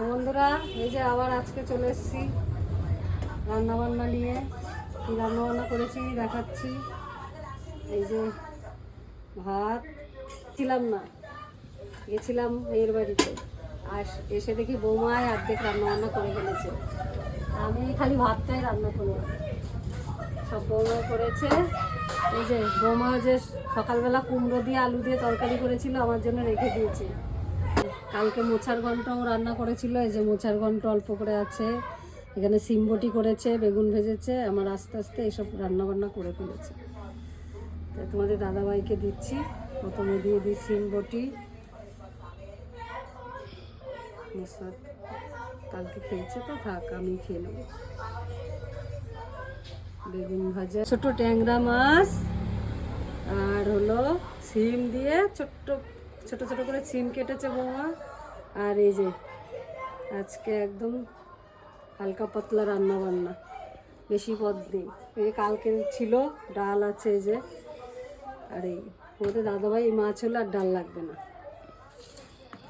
বন্ধুরা, এই যে আবার আজকে চলে এসেছি রান্নাবান্না নিয়ে। কী রান্নাবান্না করেছি দেখাচ্ছি। এই যে ভাত, ছিলাম না, গেছিলাম মেয়ের বাড়িতে, আর এসে দেখি বৌমায় অর্ধেক রান্নাবান্না করে ফেলেছে। আমি খালি ভাতটাই রান্না করলাম, সব বৌমা করেছে। এই যে বৌমা যে সকালবেলা কুমড়ো দিয়ে আলু দিয়ে তরকারি করেছিল, আমার জন্য রেখে দিয়েছে। কালকে মোচার ঘন্টও রান্না করেছিল, এই যে মোচার ঘন্ট অল্প করে আছে। এখানে সিমবটি করেছে, বেগুন ভেজেছে। আমার আস্তে আস্তে এইসব রান্নাবান্না করে ফেলেছে। তাই তোমাদের দাদাভাইকে দিচ্ছি, প্রথমে দিয়ে দিই সিমবটি। কালকে খেয়েছে তো, থাক আমি খেয়ে নেব। বেগুন ভাজা, ছোট ট্যাংরা মাছ, আর হলো সিম দিয়ে ছোট্ট ছোট ছোট করে সিম কেটেছে বৌমা। আর এই যে আজকে একদম হালকা পাতলা রান্না বান্না, বেশি পদ নেই। এই যে কালকে ছিল ডাল আছে, এই যে। আর এই তোমাদের দাদাভাই এই মাছ হলে আর ডাল লাগবে না।